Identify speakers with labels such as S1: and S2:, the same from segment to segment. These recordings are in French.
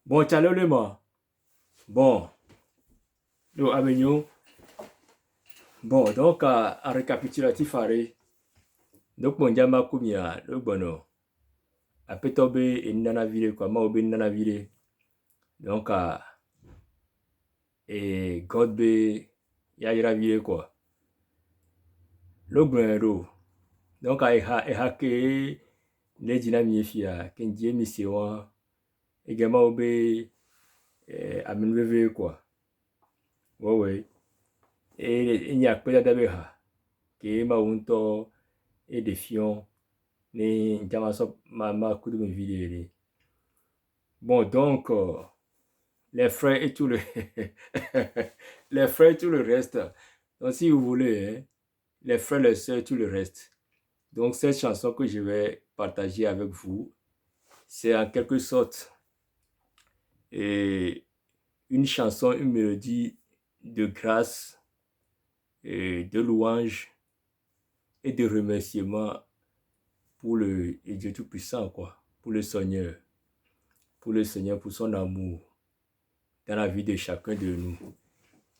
S1: Bon, tchalo le ma. Bon, nous avons. Bon, donc, en récapitulatif, donc, mon diama kumia, le bono. A petobe et nana vile, quoi, ma obe nana vile. Donc, et God be, ya ira vile, quoi. Le bono, donc, e hake, le dina mi fia, kenji mi sewa, également obe, amenveve, quoi. Ouais, ouais. Et il n'y a pas d'adabeha, qui est ma unto, et défiant. Ni jama so ma kudu me vidéo. Bon, donc, les frères et tout le les frères et tout le reste. Donc, si vous voulez, hein, les frères, les sœurs, tout le reste. Donc, cette chanson que je vais partager avec vous, c'est en quelque sorte une chanson, une mélodie de grâce, et de louange et de remerciement pour le Dieu Tout-Puissant, quoi, pour le Seigneur, pour son amour dans la vie de chacun de nous.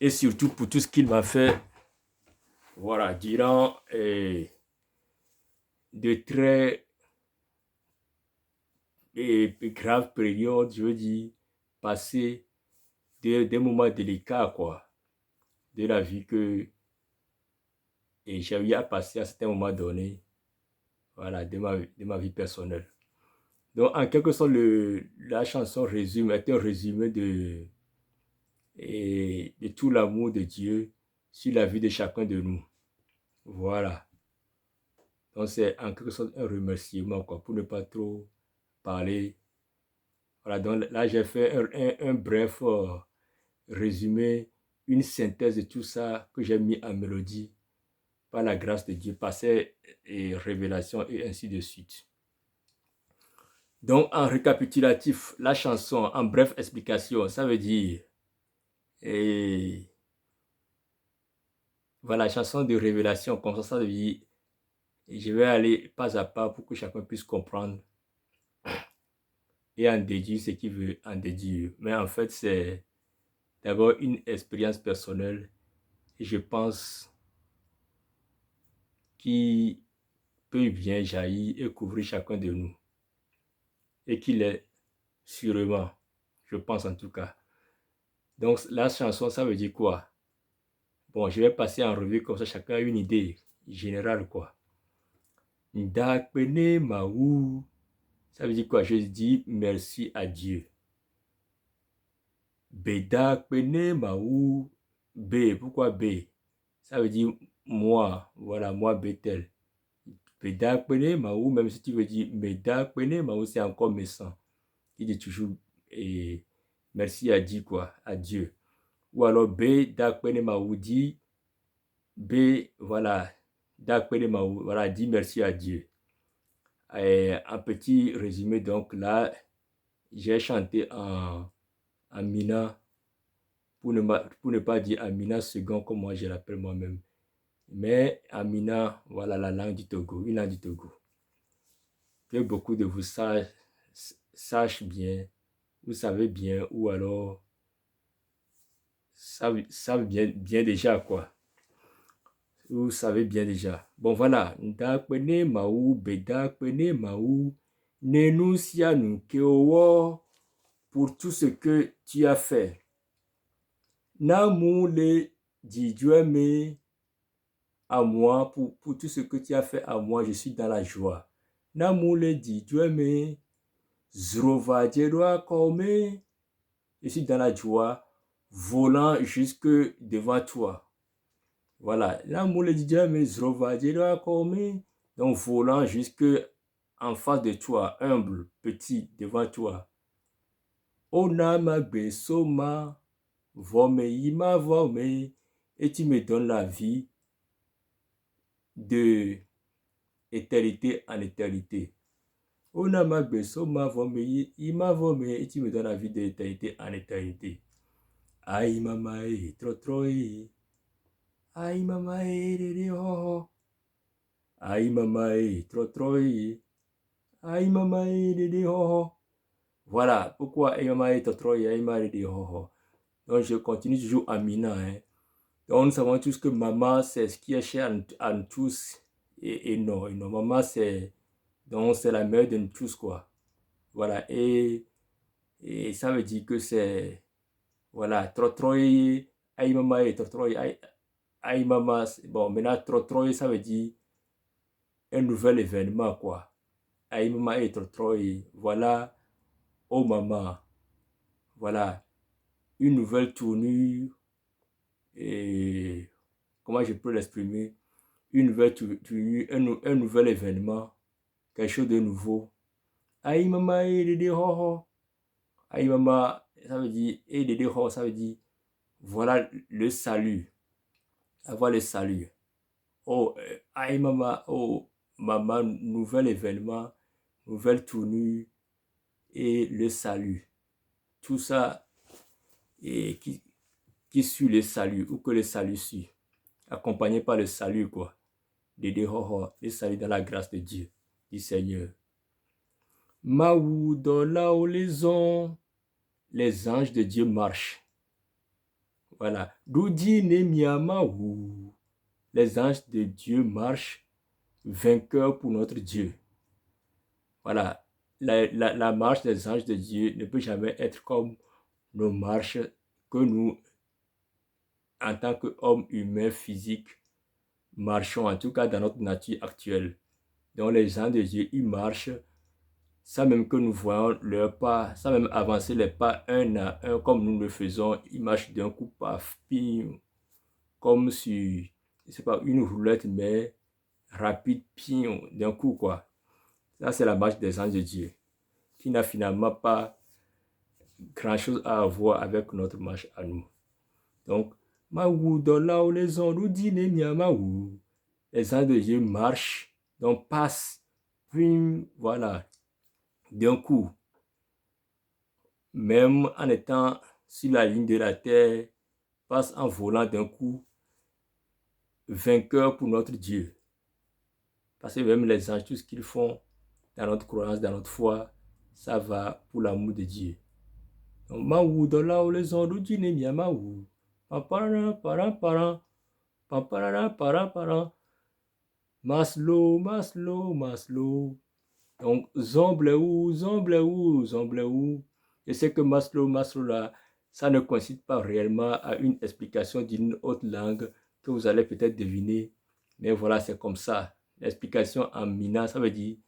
S1: Et surtout pour tout ce qu'il m'a fait, voilà, durant de très graves périodes, je veux dire, passer des moments délicats, quoi, de la vie que j'ai eu à passer à certains moments donnés, voilà, de ma vie personnelle. Donc, en quelque sorte, la chanson est un résumé de tout l'amour de Dieu sur la vie de chacun de nous. Voilà. Donc, c'est en quelque sorte un remerciement, quoi, pour ne pas trop parler. Voilà, donc là, j'ai fait un bref résumé, une synthèse de tout ça que j'ai mis en mélodie par la grâce de Dieu, par ses révélations et ainsi de suite. Donc, en récapitulatif, la chanson, en bref explication, ça veut dire, voilà, chanson de révélation, comme ça veut dire, je vais aller pas à pas pour que chacun puisse comprendre et en déduire ce qu'il veut en déduire. Mais en fait, c'est d'abord une expérience personnelle et je pense qui peut bien jaillir et couvrir chacun de nous. Et qu'il est sûrement, je pense en tout cas. Donc la chanson, ça veut dire quoi? Bon, je vais passer en revue comme ça, chacun a une idée générale, quoi. Ndakpene maou, ça veut dire quoi? Je dis merci à Dieu. Bedakpene maou, B, pourquoi B? Ça veut dire moi, voilà, moi Bethel. Bedakpene maou, même si tu veux dire Medakpene maou, c'est encore méchant. Il dit toujours merci à Dieu, quoi, à Dieu. Ou alors B, Dakpene maou dit B, voilà, Dakpene maou, voilà, dit merci à Dieu. Un petit résumé, donc là, j'ai chanté en Mina, pour ne pas dire Amina second comme moi je l'appelle moi-même. Mais Amina, voilà la langue du Togo, une langue du Togo. Que beaucoup de vous sachent bien, vous savez bien, ou alors savent bien déjà, quoi. Vous savez bien déjà. Bon, voilà. Ndakpene maou, bedakpene maou, nenusianu keowo, pour tout ce que tu as fait. Namoule didueme à moi, pour tout ce que tu as fait à moi, je suis dans la joie. Namoule didueme, zrovadjeroa kome, je suis dans la joie, volant jusque devant toi. Voilà, namoule didueme, zrovadjeroa kome, donc volant jusque en face de toi, humble, petit, devant toi. Onama besoma, vome yima vome, et tu me donnes la vie de éternité en éternité. Onama besoma vome yima vome, et tu me donnes la vie de éternité en éternité. Aïe mamae, trotroe. Aïe mamae, dede ho. Aïe mamae, trotroe. Aïe mamae, dede ho. Voilà, pourquoi Aimama est trop Aimama est de ho. Donc, je continue toujours à Mina. Hein. Donc, nous savons tous que maman, c'est ce qui est cher à nous tous. Et non, maman, c'est la mère de nous tous, quoi. Voilà, et ça veut dire que c'est, voilà, Trotroy, Aimama et Trotroy, Aimama, bon, maintenant, Trotroy, ça veut dire un nouvel événement, quoi. Aimama et Trotroy, voilà, oh maman, voilà, une nouvelle tournure, et comment je peux l'exprimer, une nouvelle tournure, un nouvel événement, quelque chose de nouveau. Aimama et Dede Ho. Aimama, ça veut dire, et Dede Ho, ça veut dire, voilà le salut, avoir le salut. Oh, aïe maman, oh, maman, nouvel événement, nouvelle tournure et le salut. Tout ça et qui suit le salut ou que le salut suit. Accompagné par le salut, quoi. Dédé ho, le salut dans la grâce de Dieu, du Seigneur. Maou, dans la horizon, les anges de Dieu marchent. Voilà. Doudi Nemia Maou, les anges de Dieu marchent, vainqueurs pour notre Dieu. Voilà, la marche des anges de Dieu ne peut jamais être comme nos marches que nous, en tant qu'hommes humains physiques, marchons, en tout cas dans notre nature actuelle. Donc les anges de Dieu, ils marchent sans même que nous voyons leurs pas, sans même avancer les pas un à un comme nous le faisons. Ils marchent d'un coup, paf, pim, comme sur, je sais pas, une roulette, mais rapide, pim, d'un coup, quoi. Ça, c'est la marche des anges de Dieu, qui n'a finalement pas grand-chose à voir avec notre marche à nous. Donc, Maou, dans là où les ondes, ou dîner, Maou, les anges de Dieu marchent, donc passent, puis voilà, d'un coup, même en étant sur la ligne de la terre, passent en volant d'un coup, vainqueurs pour notre Dieu. Parce que même les anges, tout ce qu'ils font dans notre croyance, dans notre foi, ça va pour l'amour de Dieu. Donc, Maou, dans là où les ondes, ou dîner, Maou, Maslow, Maslow, Maslow. Donc, Zombleu, Zombleu, Zombleu. Je sais que Maslow, Maslow là, ça ne coïncide pas réellement à une explication d'une autre langue que vous allez peut-être deviner. Mais voilà, c'est comme ça. L'explication en mina, ça veut dire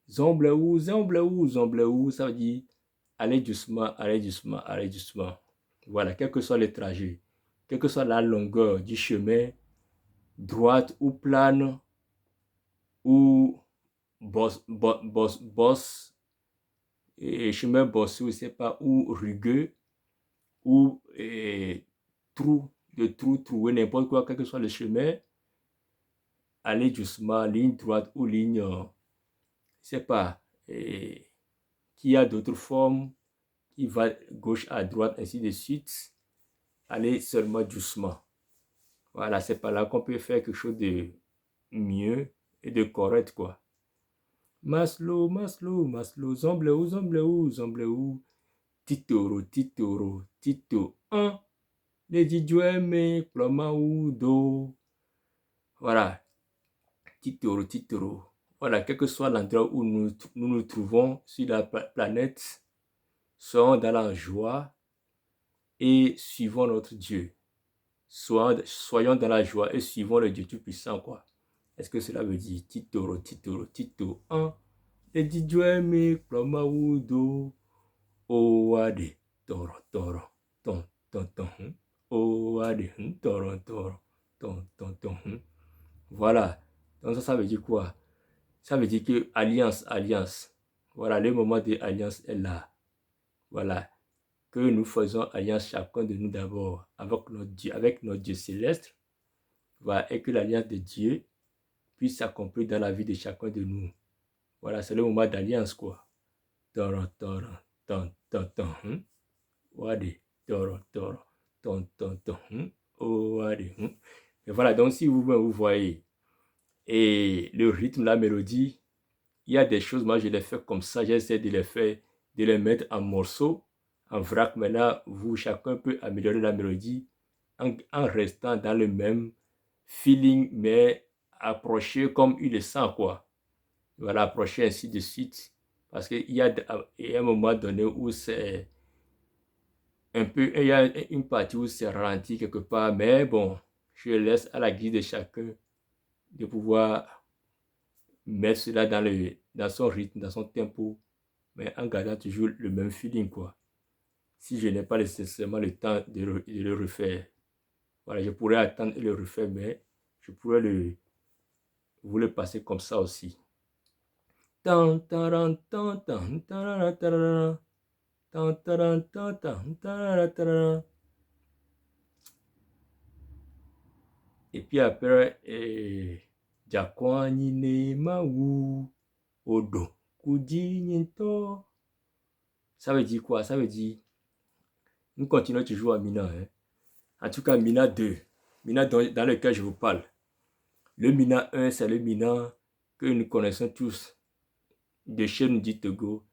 S1: Zombleu, Zombleu, Zombleu. Ça veut dire allez doucement, allez doucement, allez doucement. Voilà, quel que soit le trajet, quelle que soit la longueur du chemin, droite ou plane, ou boss et chemin bosseux, je sais pas, ou rugueux, ou troué, n'importe quoi, quel que soit le chemin, aller doucement, ligne droite ou ligne, je sais pas, qui a d'autres formes, qui va gauche à droite, ainsi de suite, aller seulement doucement. Voilà, c'est pas là qu'on peut faire quelque chose de mieux et de correct, quoi. Maslow, Maslow, Maslow, Zombleu, Zombleu, Zombleu, Titoro, Titoro, Tito 1, les Didoueme, Plomaoudo. Voilà, Titoro, Titoro. Voilà, quel que soit l'endroit où nous trouvons sur la planète, soyons dans la joie et suivons notre Dieu. Soyons dans la joie et suivons le Dieu Tout-Puissant, quoi. Est-ce que cela veut dire Titoro, Titoro, Tito 1, les Didoueme, Plomaoudo. Oade, toro, toro, ton, ton, ton, oade, toro, toro, ton, ton, ton. Voilà. Donc ça veut dire quoi? Ça veut dire que alliance, alliance. Voilà, le moment de alliance est là. Voilà. Que nous faisons alliance chacun de nous d'abord avec notre Dieu céleste. Voilà. Et que l'alliance de Dieu puisse s'accomplir dans la vie de chacun de nous. Voilà, c'est le moment d'alliance, quoi. Toro, toro, ton, ton, ton. Wade, toro, toro, ton, ton, ton, oh, wade. Et voilà, donc si vous voyez, et le rythme, la mélodie, il y a des choses, moi je les fais comme ça, j'essaie de les faire de les mettre en morceaux, en vrac. Maintenant, vous, chacun peut améliorer la mélodie en restant dans le même feeling, mais approché comme il le sent, quoi. Voilà, approcher ainsi de suite. Parce qu'il y a un moment donné où c'est un peu, il y a une partie où c'est ralenti quelque part, mais bon, je laisse à la guise de chacun de pouvoir mettre cela dans son rythme, dans son tempo, mais en gardant toujours le même feeling, quoi. Si je n'ai pas nécessairement le temps de le refaire. Voilà, je pourrais attendre et le refaire, mais je pourrais vous le passer comme ça aussi. Tan, taran, tan, tan, tarara, tarara. Tan, taran, tan, tan, tarara, tarara. Et puis après, Jakwani ne mawu odo kuji nyento. Ça veut dire quoi? Ça veut dire, nous continuons toujours à Mina. Hein? En tout cas, Mina 2. Mina dans lequel je vous parle. Le Mina 1, c'est le Mina que nous connaissons tous de chez nous dit Togo.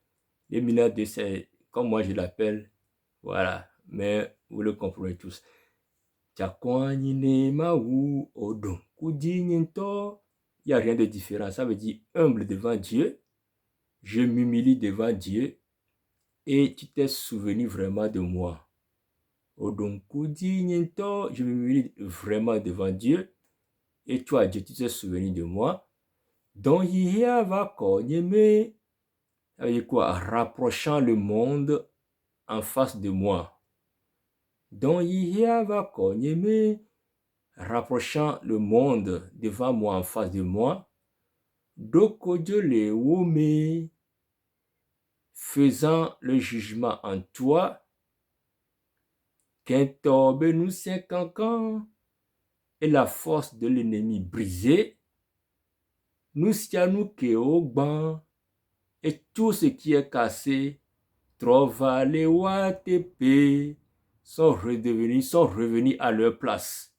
S1: Le Mina 2, c'est comme moi je l'appelle. Voilà. Mais vous le comprenez tous. Jakwani ne mawu odo kuji nyento. Il n'y a rien de différent. Ça veut dire humble devant Dieu. Je m'humilie devant Dieu. Et tu t'es souvenu vraiment de moi. Odonkudi Nyento, je m'humilie vraiment devant Dieu. Et toi, Dieu, tu t'es souvenu de moi. Donc, Yihia va konyeme. Ça veut dire quoi? Rapprochant le monde en face de moi. Donc, Yihia va konyeme. Rapprochant le monde devant moi, en face de moi. Dokojo le wome. Faisant le jugement en toi. Kentobe nous c'est cancan. Et la force de l'ennemi brisée, nous sianou keogban, et tout ce qui est cassé, trova les watepe, sont revenus à leur place.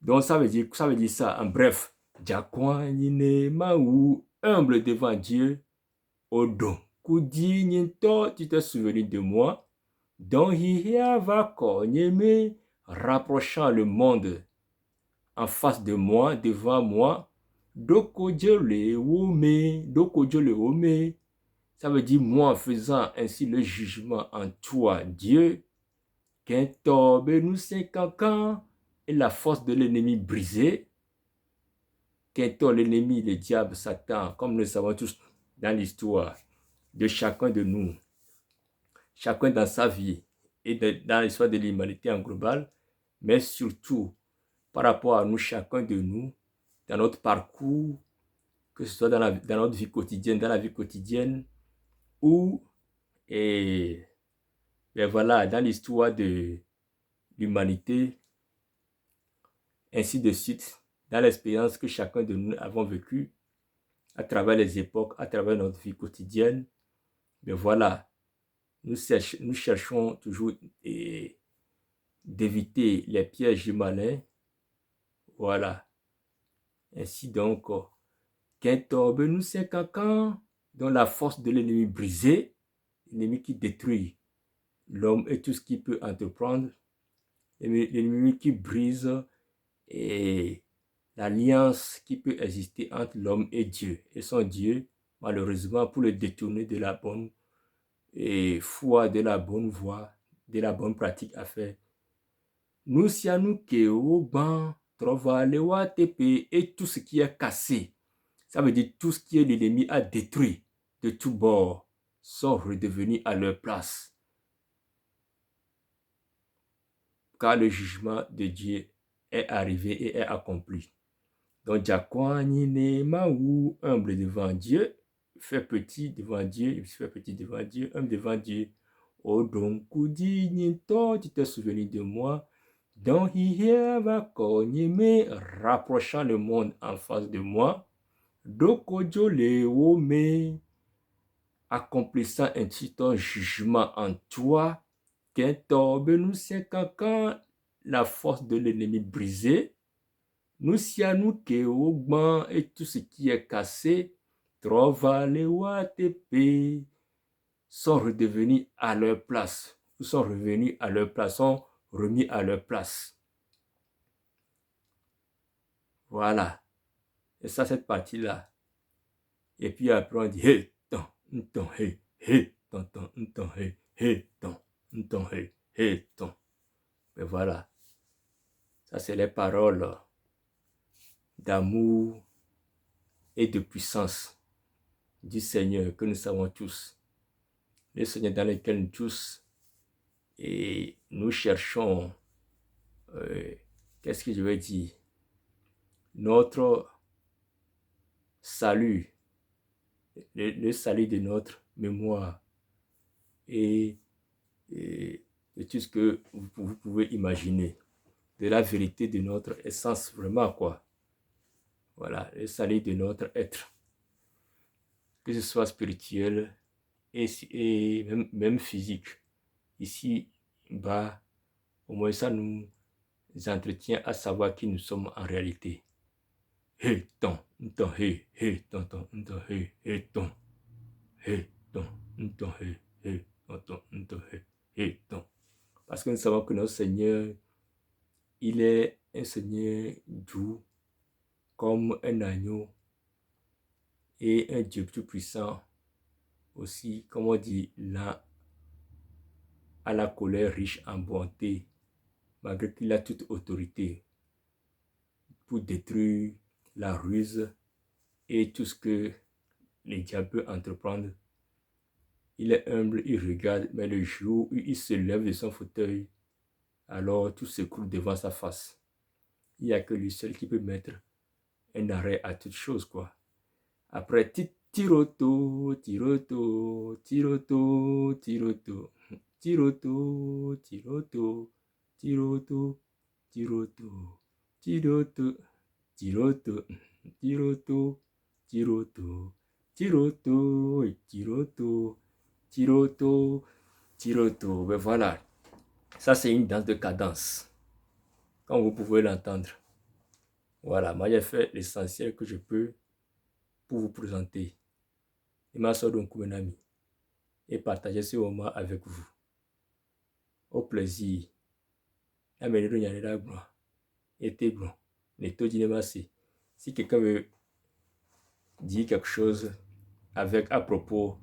S1: Donc ça veut dire ça, en bref, Jakwanine maou, humble devant Dieu, Odo, Koudi Nyento, tu t'es souvenu de moi, donc Hihia va konyeme, rapprochant le monde en face de moi, devant moi, Dokojo le wome, ça veut dire moi faisant ainsi le jugement en toi, Dieu, Kentobe nous c'est cancan, et la force de l'ennemi brisée, Kento l'ennemi, le diable, Satan, comme nous le savons tous dans l'histoire de chacun de nous, chacun dans sa vie et dans l'histoire de l'humanité en global, mais surtout par rapport à nous, chacun de nous, dans notre parcours, que ce soit dans notre vie quotidienne, dans la vie quotidienne, ou, et voilà, dans l'histoire de l'humanité, ainsi de suite, dans l'expérience que chacun de nous avons vécue, à travers les époques, à travers notre vie quotidienne, mais voilà, nous cherchons toujours d'éviter les pièges du malin, voilà. Ainsi donc, Kentobe nous c'est cancan, dont la force de l'ennemi brisée, l'ennemi qui détruit l'homme et tout ce qu'il peut entreprendre, l'ennemi qui brise et l'alliance qui peut exister entre l'homme et Dieu. Et son Dieu, malheureusement, pour le détourner de la bonne foi, de la bonne voie, de la bonne pratique à faire. Nous sianou keo ban, trova lewa tepe, et tout ce qui est cassé. Ça veut dire tout ce qui est l'ennemi a détruit de tous bords sont redevenus à leur place. Car le jugement de Dieu est arrivé et est accompli. Donc, Jakwani ne maou, humble devant Dieu, fait petit devant Dieu, il se fait petit devant Dieu, humble devant Dieu. Oh, donc, Koudi Ninto, tu t'es souvenu de moi. Donc, Hihia va konyeme, rapprochant le monde en face de moi. Dokojo le wome, accomplissant ainsi ton jugement en toi. Kentobe nous c'est cancan, la force de l'ennemi brisée. Nous sianou keogban, et tout ce qui est cassé, trova le watepe, sont redevenus à leur place, ou sont revenus à leur place, sont remis à leur place. Voilà. Et ça, cette partie-là. Et puis après, on dit, hey, ton, hey, hey, ton, hey, ton, hey, ton. Mais voilà. Ça, c'est les paroles d'amour et de puissance du Seigneur que nous savons tous. Le Seigneur dans lequel nous tous, et nous cherchons, qu'est-ce que je veux dire, notre salut, le salut de notre mémoire et de tout ce que vous pouvez imaginer, de la vérité de notre essence, vraiment quoi. Voilà, le salut de notre être, que ce soit spirituel et même physique. Ici, bas, au moins ça nous entretient à savoir qui nous sommes en réalité. Hey, ton, hey, hey, ton, hey, hey, ton, hey, ton, hey, hey, ton, hey, hey, ton. Parce que nous savons que notre Seigneur, il est un Seigneur doux, comme un agneau, et un Dieu tout puissant, aussi, comme on dit, là, à la colère riche en bonté, malgré qu'il a toute autorité pour détruire la ruse et tout ce que les diables peuvent entreprendre. Il est humble, il regarde, mais le jour où il se lève de son fauteuil, alors tout s'écroule devant sa face. Il n'y a que lui seul qui peut mettre un arrêt à toute chose, quoi. Après, tiroto, tiroto, tiroto, tiroto, tiroto, tiroto, tiroto, tiroto, tiroto, tiroto, tiroto, tiroto, tiroto, tiroto, tiroto, tiroto. Ben voilà, ça c'est une danse de cadence, comme vous pouvez l'entendre. Voilà, moi j'ai fait l'essentiel que je peux pour vous présenter. Et ma soeur Donkumenami et partager ce moment avec vous. Au plaisir. Si quelqu'un veut dire quelque chose avec à propos,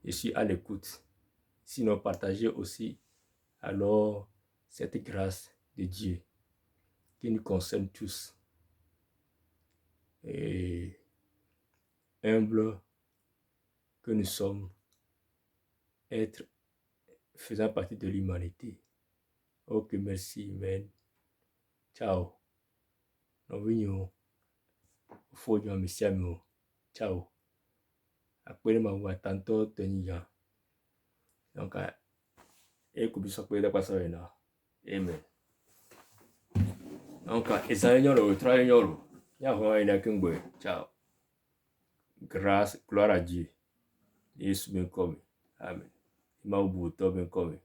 S1: je suis à l'écoute. Sinon, partagez aussi alors cette grâce de Dieu qui nous concerne tous. Et humble que nous sommes, être faisant partie de l'humanité. Ok, merci, man. Ciao. Novinho. Fojo misiamo. Ciao. Akpere ma wa tanto teniya. Donc, kubiso kweda kwa sawena. Amen. Donc, esa nyoro, tra nyoro. Ya ho ina kingwe. Ciao. Grâce, gloire à Dieu. Yesu ben come. Amen. Ima ubu to ben come.